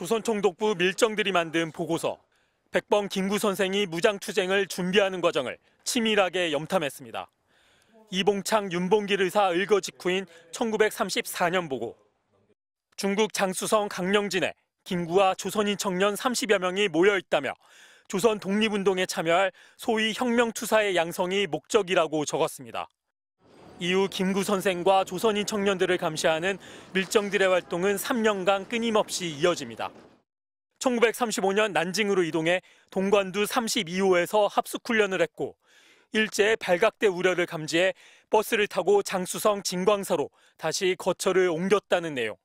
조선총독부 밀정들이 만든 보고서, 백범 김구 선생이 무장투쟁을 준비하는 과정을 치밀하게 염탐했습니다. 이봉창, 윤봉길 의사 을거 직후인 1934년 보고. 중국 장쑤성 강령진에 김구와 조선인 청년 30여 명이 모여 있다며 조선 독립운동에 참여할 소위 혁명투사의 양성이 목적이라고 적었습니다. 이후 김구 선생과 조선인 청년들을 감시하는 밀정들의 활동은 3년간 끊임없이 이어집니다. 1935년 난징으로 이동해 동관두 32호에서 합숙훈련을 했고 일제의 발각대 우려를 감지해 버스를 타고 장쑤성 진광사로 다시 거처를 옮겼다는 내용.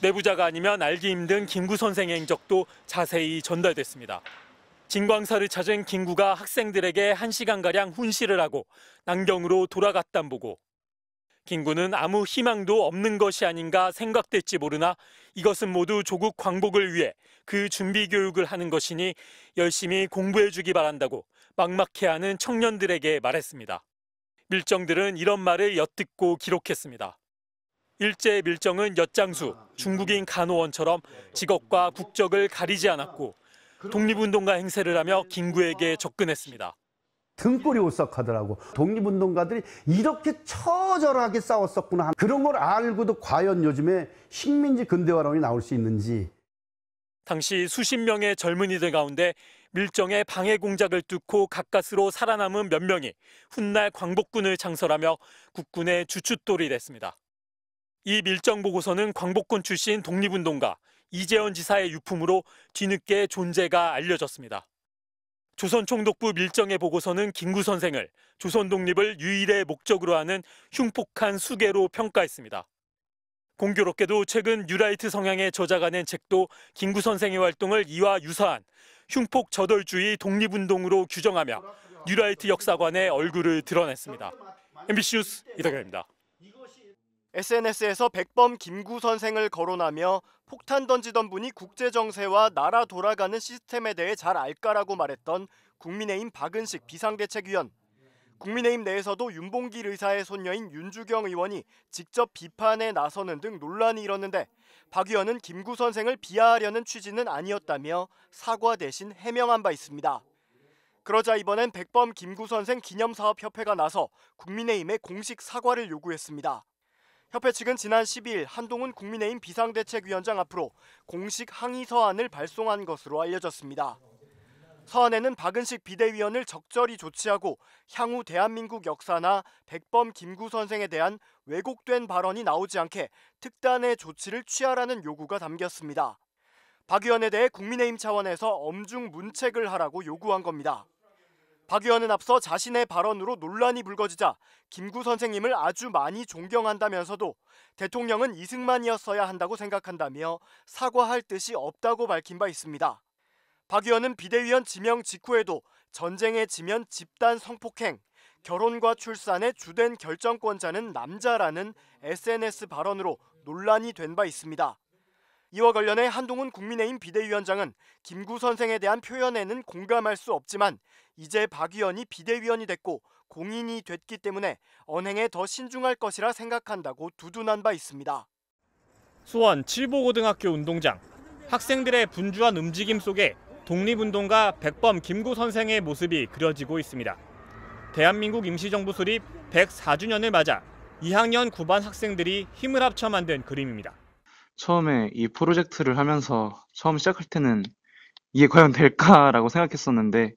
내부자가 아니면 알기 힘든 김구 선생의 행적도 자세히 전달됐습니다. 진광사를 찾은 김구가 학생들에게 1시간가량 훈시를 하고 난경으로 돌아갔단 보고. 김구는 아무 희망도 없는 것이 아닌가 생각될지 모르나 이것은 모두 조국 광복을 위해 그 준비 교육을 하는 것이니 열심히 공부해주기 바란다고 막막해하는 청년들에게 말했습니다. 밀정들은 이런 말을 엿듣고 기록했습니다. 일제의 밀정은 엿장수, 중국인 간호원처럼 직업과 국적을 가리지 않았고 독립운동가 행세를 하며 김구에게 접근했습니다. 등골이 오싹하더라고. 독립운동가들이 이렇게 처절하게 싸웠었구나. 그런 걸 알고도 과연 요즘에 식민지 근대화론이 나올 수 있는지. 당시 수십 명의 젊은이들 가운데 밀정의 방해 공작을 뚫고 가까스로 살아남은 몇 명이 훗날 광복군을 창설하며 국군의 주춧돌이 됐습니다. 이 밀정 보고서는 광복군 출신 독립운동가 이재원 지사의 유품으로 뒤늦게 존재가 알려졌습니다. 조선총독부 밀정의 보고서는 김구 선생을 조선 독립을 유일의 목적으로 하는 흉폭한 수괴로 평가했습니다. 공교롭게도 최근 뉴라이트 성향의 저자가 낸 책도 김구 선생의 활동을 이와 유사한 흉폭 저돌주의 독립운동으로 규정하며 뉴라이트 역사관의 얼굴을 드러냈습니다. MBC 뉴스 이덕현입니다. SNS에서 백범 김구 선생을 거론하며 폭탄 던지던 분이 국제정세와 나라 돌아가는 시스템에 대해 잘 알까라고 말했던 국민의힘 박은식 비상대책위원. 국민의힘 내에서도 윤봉길 의사의 손녀인 윤주경 의원이 직접 비판에 나서는 등 논란이 일었는데 박 의원은 김구 선생을 비하하려는 취지는 아니었다며 사과 대신 해명한 바 있습니다. 그러자 이번엔 백범 김구 선생 기념사업협회가 나서 국민의힘에 공식 사과를 요구했습니다. 협회 측은 지난 12일 한동훈 국민의힘 비상대책위원장 앞으로 공식 항의 서한을 발송한 것으로 알려졌습니다. 서한에는 박은식 비대위원을 적절히 조치하고 향후 대한민국 역사나 백범 김구 선생에 대한 왜곡된 발언이 나오지 않게 특단의 조치를 취하라는 요구가 담겼습니다. 박 의원에 대해 국민의힘 차원에서 엄중 문책을 하라고 요구한 겁니다. 박 의원은 앞서 자신의 발언으로 논란이 불거지자 김구 선생님을 아주 많이 존경한다면서도 대통령은 이승만이었어야 한다고 생각한다며 사과할 뜻이 없다고 밝힌 바 있습니다. 박 의원은 비대위원 지명 직후에도 전쟁에 지면 집단 성폭행, 결혼과 출산의 주된 결정권자는 남자라는 SNS 발언으로 논란이 된 바 있습니다. 이와 관련해 한동훈 국민의힘 비대위원장은 김구 선생에 대한 표현에는 공감할 수 없지만 이제 박 의원이 비대위원이 됐고 공인이 됐기 때문에 언행에 더 신중할 것이라 생각한다고 두둔한 바 있습니다. 수원 칠보고등학교 운동장. 학생들의 분주한 움직임 속에 독립운동가 백범 김구 선생의 모습이 그려지고 있습니다. 대한민국 임시정부 수립 104주년을 맞아 2학년 9반 학생들이 힘을 합쳐 만든 그림입니다. 처음에 이 프로젝트를 하면서 처음 시작할 때는 이게 과연 될까라고 생각했었는데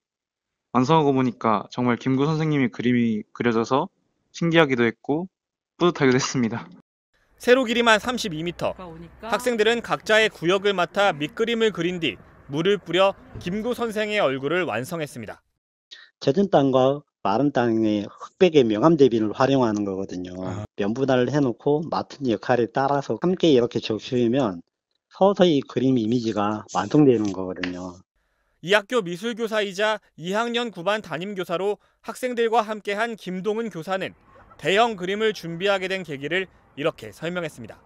완성하고 보니까 정말 김구 선생님의 그림이 그려져서 신기하기도 했고 뿌듯하기도 했습니다. 세로 길이만 32m. 학생들은 각자의 구역을 맡아 밑그림을 그린 뒤 물을 뿌려 김구 선생의 얼굴을 완성했습니다. 젖은 땅과 마른 땅의 흑백의 명암 대비를 활용하는 거거든요. 면분할을 해놓고 맡은 역할에 따라서 함께 이렇게 적시면 서서히 그림 이미지가 완성되는 거거든요. 이 학교 미술교사이자 2학년 9반 담임교사로 학생들과 함께한 김동은 교사는 대형 그림을 준비하게 된 계기를 이렇게 설명했습니다.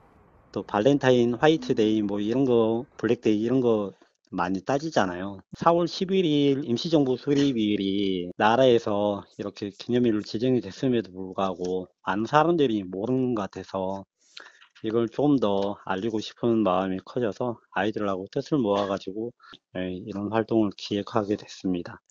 또 발렌타인, 화이트데이 뭐 이런 거, 블랙데이 이런 거 많이 따지잖아요. 4월 11일 임시정부 수립일이 나라에서 이렇게 기념일로 지정이 됐음에도 불구하고 많은 사람들이 모르는 것 같아서 이걸 조금 더 알리고 싶은 마음이 커져서 아이들하고 뜻을 모아가지고 이런 활동을 기획하게 됐습니다.